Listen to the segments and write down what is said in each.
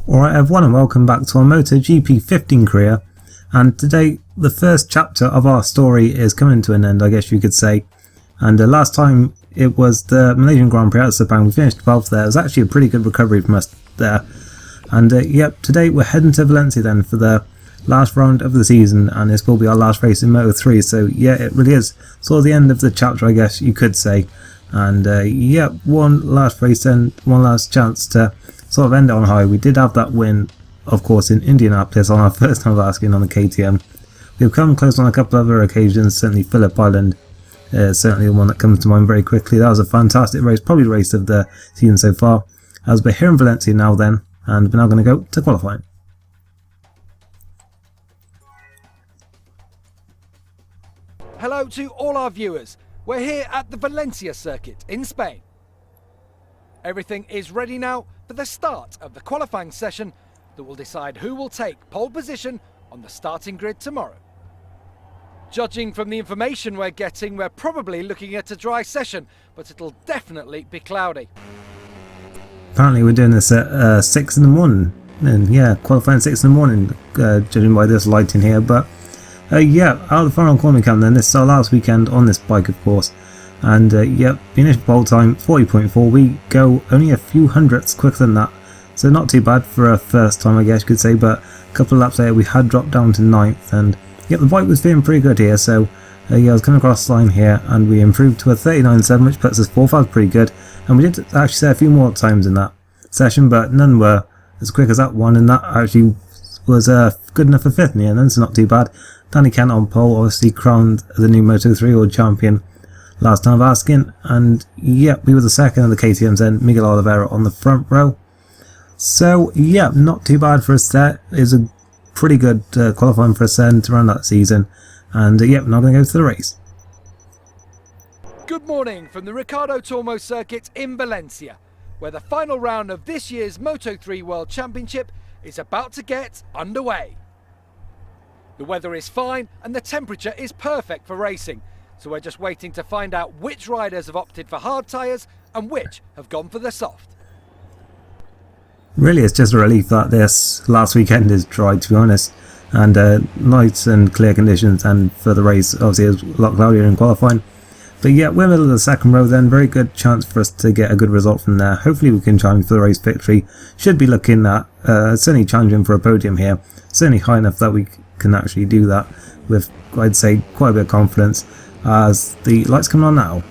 Alright everyone, and welcome back to our MotoGP 15 career, and today the first chapter of our story is coming to an end, I guess you could say. And last time it was the Malaysian Grand Prix at Sepang. We finished 12th there. It was actually a pretty good recovery from us there. And yep, today we're heading to Valencia then for the last round of the season, and this will be our last race in Moto3. So yeah, it really is sort of the end of the chapter, I guess you could say. And yeah, one last race then, one last chance to sort of end it on high. We did have that win, of course, in Indianapolis on our first time of asking on the KTM. We've come close on a couple of other occasions, certainly Phillip Island, certainly the one that comes to mind very quickly. That was a fantastic race, probably the race of the season so far. As we're here in Valencia now then, and we're now going to go to qualifying. Hello to all our viewers. We're here at the Valencia circuit in Spain. Everything is ready now for the start of the qualifying session that will decide who will take pole position on the starting grid tomorrow. Judging from the information we're getting, we're probably looking at a dry session, but it'll definitely be cloudy. Apparently we're doing this at 6 in the morning, and yeah, qualifying 6 in the morning, judging by this lighting here. But yeah, out of the final corner cam then. This is our last weekend on this bike, of course. And yep, the initial pole time 40.4. We go only a few hundredths quicker than that, so not too bad for a first time, I guess you could say. But a couple of laps later we had dropped down to 9th, and yep, the bike was feeling pretty good here. So yeah, I was coming across the line here and we improved to a 39.7, which puts us 4th. That was pretty good, and we did actually say a few more times in that session, but none were as quick as that one, and that actually was good enough for 5th in the end, and so not too bad. Danny Kent on pole, obviously crowned the new Moto3 World Champion last time of asking, and yep, we were the second of the KTMs then, Miguel Oliveira on the front row. So yeah, not too bad for a set. It was a pretty good qualifying for a set to run that season, and yep, now going to go to the race. Good morning from the Ricardo Tormo circuit in Valencia, where the final round of this year's Moto3 World Championship is about to get underway. The weather is fine and the temperature is perfect for racing, so we're just waiting to find out which riders have opted for hard tyres and which have gone for the soft. Really, it's just a relief that this last weekend is dry, to be honest, and nice and clear conditions, and for the race obviously it was a lot cloudier in qualifying. But yeah, we're middle of the second row then, very good chance for us to get a good result from there. Hopefully we can challenge for the race victory. Should be looking at certainly challenging for a podium here, certainly high enough that we can actually do that with, I'd say, quite a bit of confidence, as the lights come on now.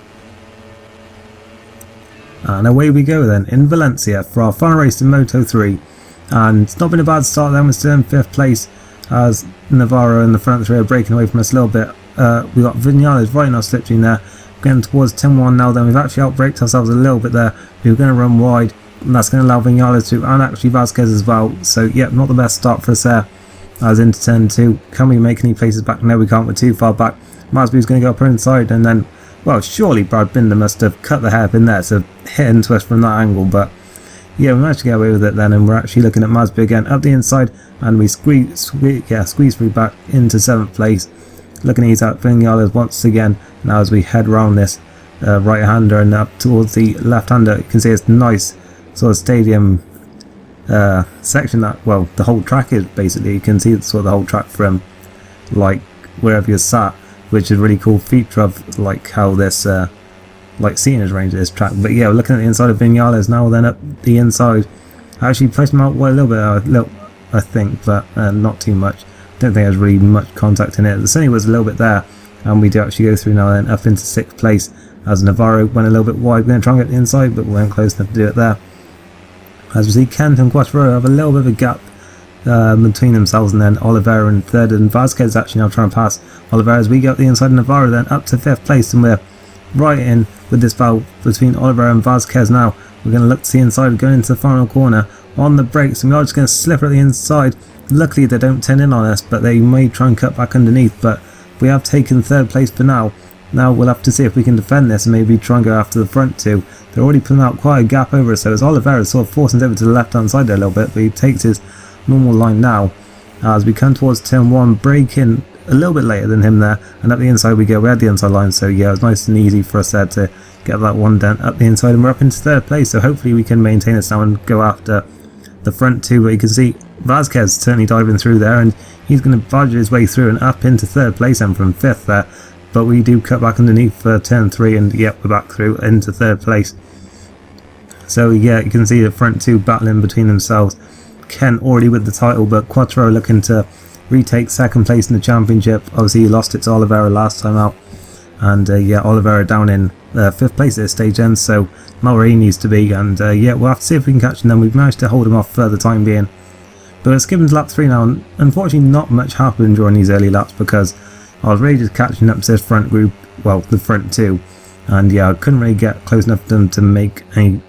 And away we go then in Valencia for our final race in Moto3. And it's not been a bad start then, we're still in 5th place as Navarro and the front three are breaking away from us a little bit. We got Vinales right in our slipstream there, getting towards 10-1 now. Then we've actually outbraked ourselves a little bit there. We were going to run wide, and that's going to allow Vinales to, and actually Vasquez as well. So yeah, not the best start for us there as into turn 2. Can we make any places back? No, we can't. We're too far back. Masby's going to go up her inside, and then, well, surely Brad Binder must have cut the hairpin there to hit into us from that angle. But yeah, we managed to get away with it then, and we're actually looking at Masby again up the inside, and we squeeze through back into 7th place. Looking at out Vinales once again now as we head around this right-hander and up towards the left-hander. You can see it's nice sort of stadium section that, well, the whole track is basically. You can see sort of the whole track from like wherever you're sat, which is a really cool feature of like how this like seating is arranged at this track. But yeah, we're looking at the inside of Vinales now, then up the inside. I actually placed him out a little bit, I think, but not too much. Don't think there's really much contact in it. The sunny was a little bit there, and we do actually go through now then up into 6th place as Navarro went a little bit wide. We're going to try and get the inside, but we weren't close enough to do it there. As we see, Kent and Quattro have a little bit of a gap between themselves, and then Oliveira in 3rd, and Vasquez actually now trying to pass Oliveira as we get the inside of Navarro then up to 5th place, and we're right in with this battle between Oliveira and Vasquez now. We're going to look to the inside, going into the final corner on the brakes, and we are just going to slip at the inside. Luckily they don't turn in on us, but they may try and cut back underneath. But we have taken 3rd place for now. Now we'll have to see if we can defend this and maybe try and go after the front two. They're already putting out quite a gap over us, so as Oliveira sort of forcing over to the left hand side there a little bit, but he takes his normal line now as we come towards turn 1, braking a little bit later than him there, and up the inside we go. We had the inside line, so yeah, it was nice and easy for us there to get that one dent up the inside, and we're up into 3rd place, so hopefully we can maintain this now and go after the front two, but you can see Vasquez certainly diving through there, and he's going to budge his way through and up into 3rd place and from 5th there. But we do cut back underneath for turn 3, and yep, we're back through into 3rd place. So yeah, you can see the front two battling between themselves. Kent already with the title, but Quattro looking to retake 2nd place in the championship. Obviously he lost it to Oliveira last time out, and yeah, Oliveira down in 5th place at this stage then, so not where he needs to be, and yeah, we'll have to see if we can catch him then. We've managed to hold him off for the time being. But we're skipping to lap 3 now, and unfortunately not much happened during these early laps because I was really just catching up to this front group, well, the front two, and yeah, I couldn't really get close enough to them to make any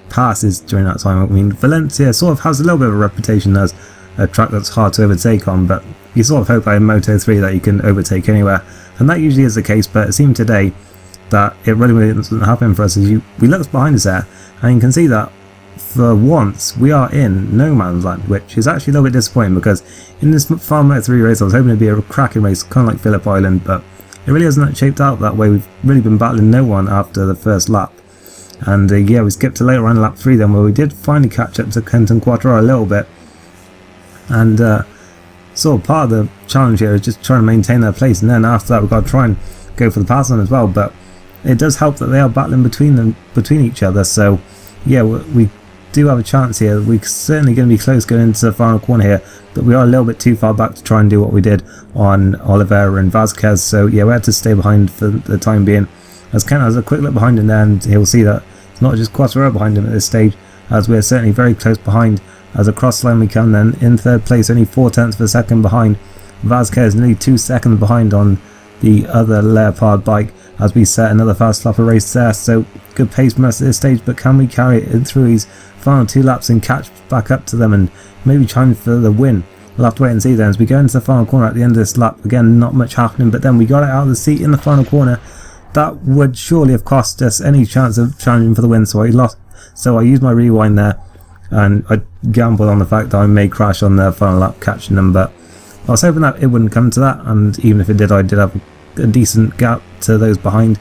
passes during that time. I mean, Valencia sort of has a little bit of a reputation as a track that's hard to overtake on, but you sort of hope in Moto3 that you can overtake anywhere, and that usually is the case, but it seemed today that it really doesn't happen for us. As we looked behind us there, and you can see that for once we are in no man's land, which is actually a little bit disappointing because in this final Moto3 race I was hoping it'd be a cracking race, kind of like Phillip Island, but it really hasn't shaped out that way. We've really been battling no one after the first lap, and yeah, we skipped to later on lap 3 then, where we did finally catch up to Kent and Quattro a little bit, and sort of part of the challenge here is just trying to maintain their place, and then after that we've got to try and go for the pass on as well. But it does help that they are battling between each other, so yeah, we do have a chance here. We're certainly going to be close going into the final corner here, but we are a little bit too far back to try and do what we did on Oliveira and Vasquez, so yeah, we had to stay behind for the time being. As Kent has a quick look behind him there, and he'll see that it's not just Quattro behind him at this stage, as we're certainly very close behind. As across the line we come then, in 3rd place, only 4/10 of a second behind. Vasquez nearly 2 seconds behind on the other Leopard bike, as we set another fast lap of race there, so good pace from us at this stage, but can we carry it in through these final 2 laps and catch back up to them and maybe challenge for the win? We'll have to wait and see then. As we go into the final corner at the end of this lap, again not much happening, but then we got it out of the seat in the final corner. That would surely have cost us any chance of challenging for the win, so I used my rewind there, and I gambled on the fact that I may crash on the final lap catching them, but I was hoping that it wouldn't come to that, and even if it did, I did have a decent gap to those behind.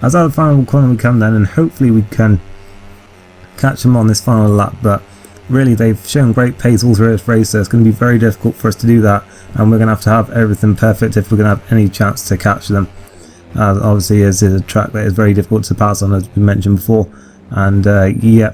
As out of the final corner we come then, and hopefully we can catch them on this final lap, but really they've shown great pace all through this race, so it's going to be very difficult for us to do that, and we're going to have everything perfect if we're going to have any chance to catch them. Obviously this is a track that is very difficult to pass on, as we mentioned before, and yeah,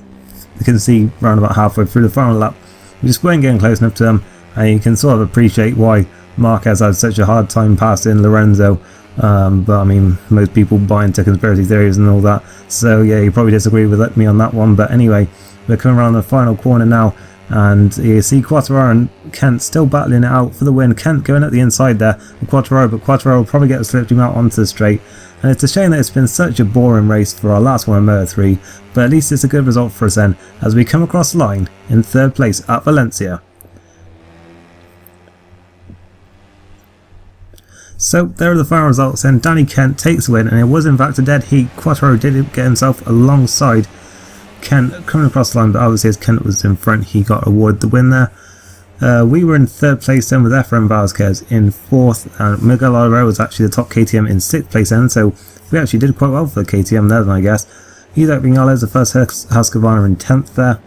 you can see around about halfway through the final lap we just weren't getting close enough to them, and you can sort of appreciate why Marquez had such a hard time passing Lorenzo, but I mean, most people buy into conspiracy theories and all that, so yeah, you probably disagree with me on that one. But anyway, we're coming around the final corner now, and you see Quattro and Kent still battling it out for the win. Kent going at the inside there with Quattro, but Quattro will probably get the slipstream out onto the straight, and it's a shame that it's been such a boring race for our last one in Moto3, but at least it's a good result for us then, as we come across the line in 3rd place at Valencia. So there are the final results, and Danny Kent takes the win, and it was in fact a dead heat. Quattro did get himself alongside Kent coming across the line, but obviously as Kent was in front he got awarded the win there. We were in 3rd place then with Efrain Vasquez in 4th, and Miguel Oliveira was actually the top KTM in 6th place then, so we actually did quite well for the KTM there then, I guess. Ido Vinales, the first Husqvarna, in 10th there.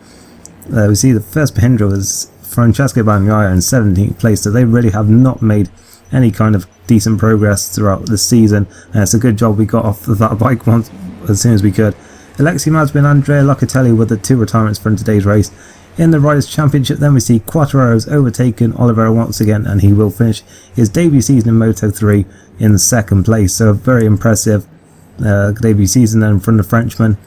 We see the first Mahindra was Francesco Bagnaia in 17th place, so they really have not made any kind of decent progress throughout the season, and it's a good job we got off of that bike once as soon as we could. Alexi Masby and Andrea Locatelli were the 2 retirements from today's race. In the Riders' Championship then we see Quattro has overtaken Oliveira once again, and he will finish his debut season in Moto3 in 2nd place, so a very impressive debut season then from the Frenchman.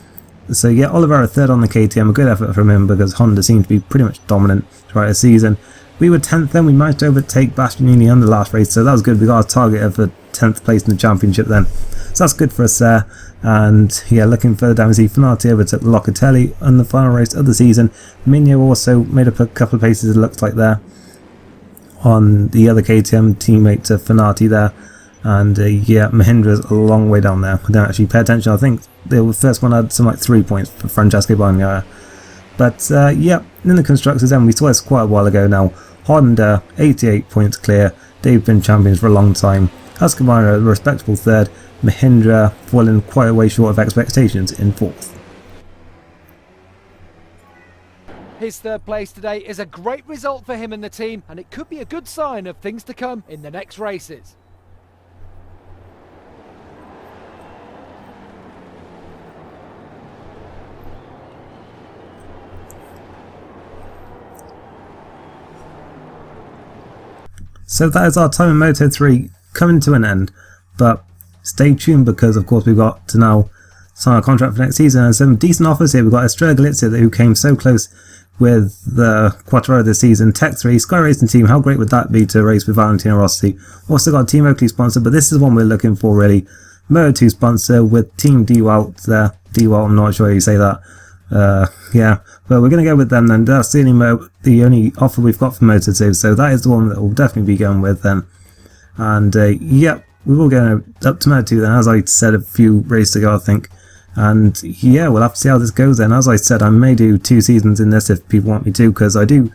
So yeah, Oliveira 3rd on the KTM, a good effort from him because Honda seemed to be pretty much dominant throughout the season. We were 10th then, we managed to overtake Bastianini on the last race, so that was good. We got a target of a 10th place in the championship then, so that's good for us there. And yeah, looking further down we see Finati overtook Locatelli on the final race of the season. Minio also made up a couple of paces, it looks like, there on the other KTM teammate to Finati there. And yeah, Mahindra's a long way down there. I don't actually pay attention. I think the first one had something like 3 points for Francesco Bagnaia. But yeah, in the Constructors then, we saw this quite a while ago now. Honda 88 points clear. They've been champions for a long time. Husqvarna a respectable 3rd. Mahindra falling quite a way short of expectations in 4th. His third place today is a great result for him and the team, and it could be a good sign of things to come in the next races. So that is our time in Moto3 coming to an end, but stay tuned because of course we've got to now sign our contract for next season and some decent offers here. We've got Estrella Galizia who came so close with the Quattro this season, Tech 3, Sky Racing Team, how great would that be to race with Valentino Rossi. Also got Team Oakley sponsor, but this is one we're looking for really. Moto2 sponsor with Team D-Walt there. D-Walt, I'm not sure how you say that. Yeah, but we're going to go with them then. That's the only offer we've got for Moto2, so that is the one that we'll definitely be going with then. And yeah, we will go up to Moto2 then, as I said a few races ago I think. And yeah, we'll have to see how this goes then. As I said, I may do 2 seasons in this if people want me to, because I did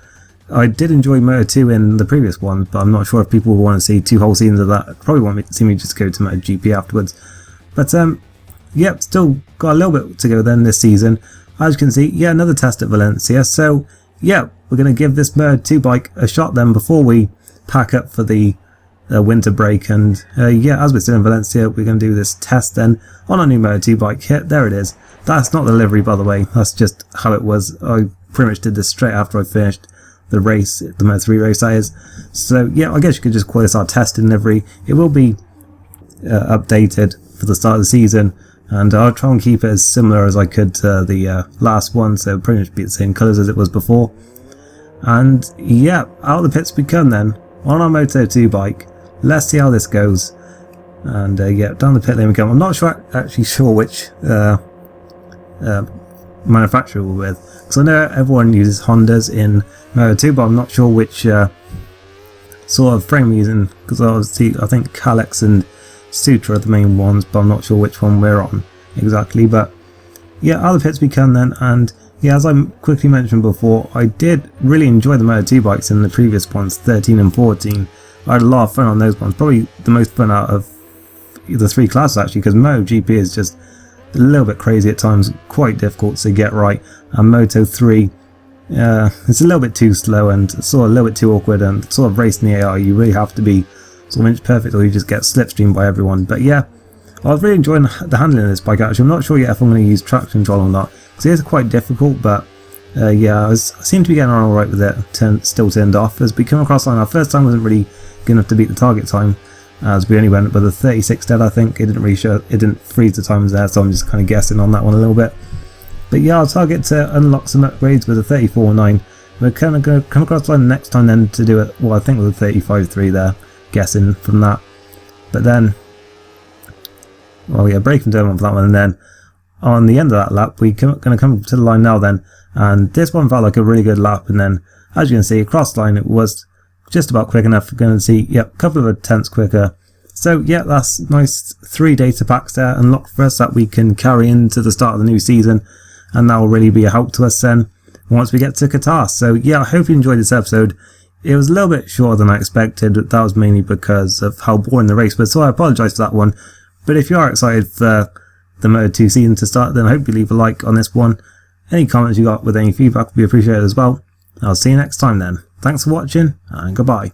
enjoy Moto2 in the previous one, but I'm not sure if people will want to see 2 whole seasons of that. Probably want me to see me just go to MotoGP afterwards. But yep, still got a little bit to go then this season. As you can see, yeah, another test at Valencia. So yeah, we're going to give this Moto2 bike a shot then before we pack up for the winter break. And yeah, as we're still in Valencia, we're going to do this test then on our new Moto2 bike. Here, there it is. That's not the livery, by the way. That's just how it was. I pretty much did this straight after I finished the race, the Moto3 race that is. So yeah, I guess you could just call this our testing livery. It will be updated for the start of the season, and I'll try and keep it as similar as I could to the last one, so pretty much be the same colours as it was before. And yeah, out of the pits we come then on our Moto2 bike. Let's see how this goes. And yeah, down the pit lane we come. I'm not actually sure which manufacturer we're with, because I know everyone uses Hondas in Moto2, but I'm not sure which sort of frame we're using, because obviously I think Kalex and Sutra are the main ones, but I'm not sure which one we're on exactly. But yeah, out of the pits we come then. And yeah, as I quickly mentioned before, I did really enjoy the Moto2 bikes in the previous ones, 13 and 14. I had a lot of fun on those ones, probably the most fun out of the 3 classes actually, because MotoGP is just a little bit crazy at times, quite difficult to get right, and Moto3 it's a little bit too slow and sort of a little bit too awkward, and sort of racing the AI you really have to be sort of inch perfect or you just get slipstreamed by everyone. But yeah, I was really enjoying the handling of this bike actually. I'm not sure yet if I'm going to use traction control or not, because it is quite difficult, but yeah, I seem to be getting on alright with it. Still turned off as we come across line. Our first time wasn't really good enough to beat the target time, as we only went with a 36 dead I think. It didn't really show, it didn't freeze the times there, so I'm just kind of guessing on that one a little bit. But yeah, I'll target to unlock some upgrades with a 34.9. We're kind of going to come across line next time then to do it, well I think with a 35.3 there, guessing from that. But then, well yeah, braking down on that one, and then on the end of that lap we're going to come to the line now then, and this one felt like a really good lap, and then as you can see across line it was just about quick enough. We're going to see, yep, a couple of tenths quicker. So yeah, that's nice 3 data packs there unlocked for us that we can carry into the start of the new season, and that will really be a help to us then once we get to Qatar. So yeah, I hope you enjoyed this episode. It was a little bit shorter than I expected. That was mainly because of how boring the race was, so I apologise for that one. But if you are excited for the Moto2 season to start, then I hope you leave a like on this one. Any comments you got with any feedback would be appreciated as well. I'll see you next time then. Thanks for watching, and goodbye.